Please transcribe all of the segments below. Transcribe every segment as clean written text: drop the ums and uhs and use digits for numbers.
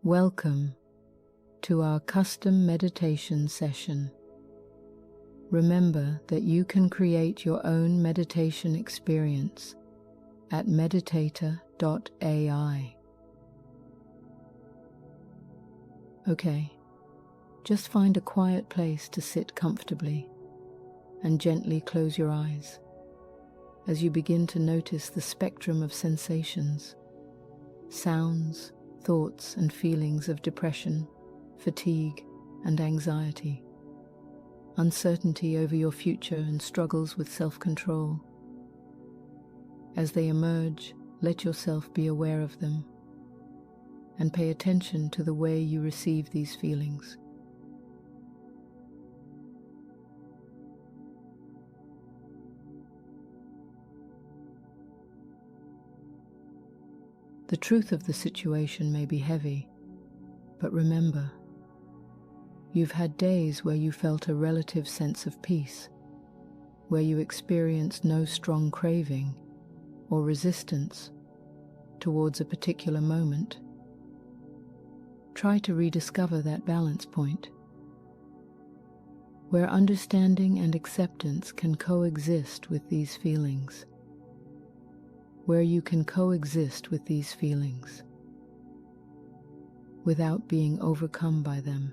Welcome to our custom meditation session. Remember that you can create your own meditation experience at meditator.ai. Okay, just find a quiet place to sit comfortably and gently close your eyes as you begin to notice the spectrum of sensations, sounds, thoughts, and feelings of depression, fatigue, and anxiety, uncertainty over your future, and struggles with self-control. As they emerge, let yourself be aware of them and pay attention to the way you receive these feelings. The truth of the situation may be heavy, but remember, you've had days where you felt a relative sense of peace, where you experienced no strong craving or resistance towards a particular moment. Try to rediscover that balance point, where understanding and acceptance can coexist with these feelings. Where you can coexist with these feelings without being overcome by them.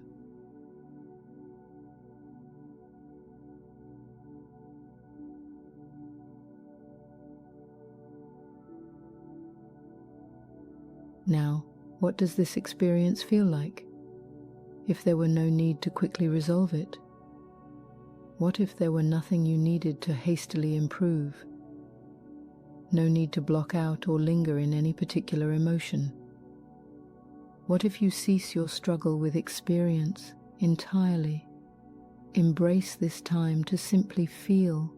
Now, what does this experience feel like? If there were no need to quickly resolve it? What if there were nothing you needed to hastily improve? No need to block out or linger in any particular emotion? What if you cease your struggle with experience entirely? Embrace this time to simply feel,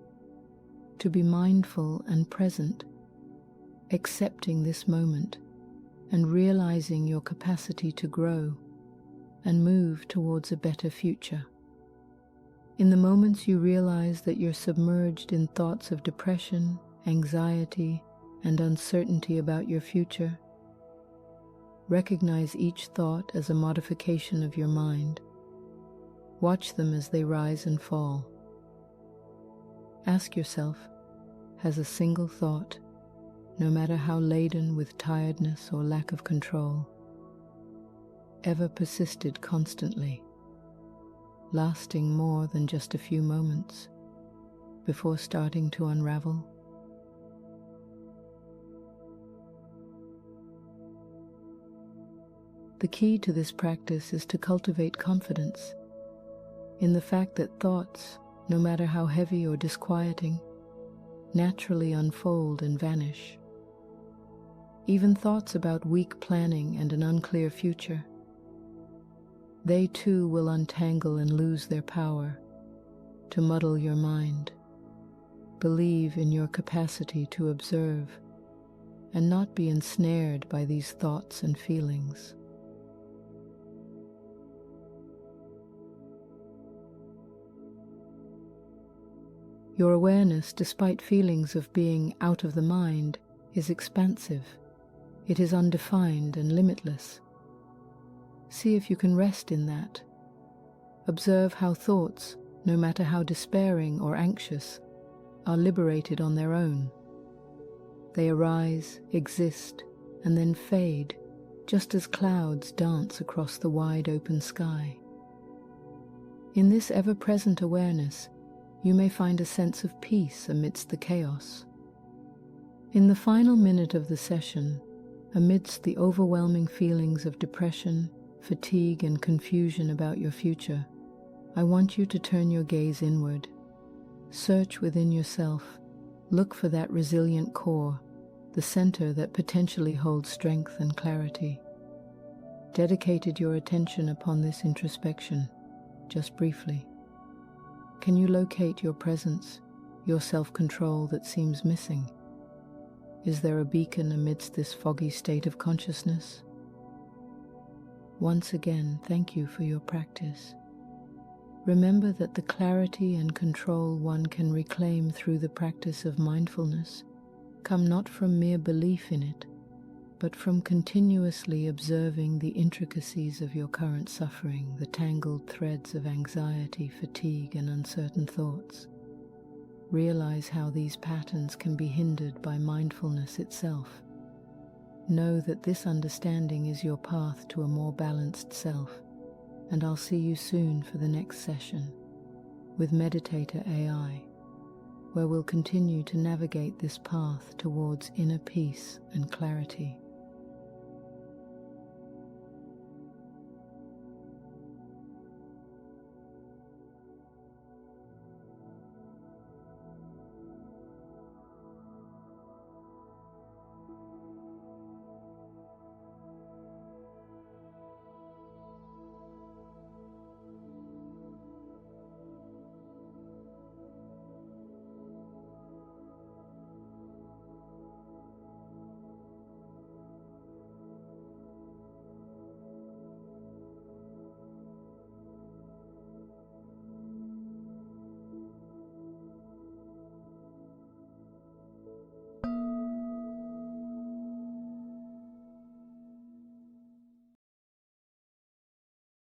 to be mindful and present, accepting this moment and realizing your capacity to grow and move towards a better future. In the moments you realize that you're submerged in thoughts of depression, anxiety, and uncertainty about your future, recognize each thought as a modification of your mind. Watch them as they rise and fall. Ask yourself, has a single thought, no matter how laden with tiredness or lack of control, ever persisted constantly, lasting more than just a few moments before starting to unravel? The key to this practice is to cultivate confidence in the fact that thoughts, no matter how heavy or disquieting, naturally unfold and vanish. Even thoughts about weak planning and an unclear future, they too will untangle and lose their power to muddle your mind. Believe in your capacity to observe and not be ensnared by these thoughts and feelings. Your awareness, despite feelings of being out of the mind, is expansive. It is undefined and limitless. See if you can rest in that. Observe how thoughts, no matter how despairing or anxious, are liberated on their own. They arise, exist, and then fade, just as clouds dance across the wide open sky. In this ever-present awareness, you may find a sense of peace amidst the chaos. In the final minute of the session, amidst the overwhelming feelings of depression, fatigue, and confusion about your future, I want you to turn your gaze inward. Search within yourself. Look for that resilient core, the center that potentially holds strength and clarity. Dedicated your attention upon this introspection, just briefly. Can you locate your presence, your self-control that seems missing? Is there a beacon amidst this foggy state of consciousness? Once again, thank you for your practice. Remember that the clarity and control one can reclaim through the practice of mindfulness come not from mere belief in it, but from continuously observing the intricacies of your current suffering, the tangled threads of anxiety, fatigue, and uncertain thoughts. Realize how these patterns can be hindered by mindfulness itself. Know that this understanding is your path to a more balanced self, and I'll see you soon for the next session with Meditator AI, where we'll continue to navigate this path towards inner peace and clarity.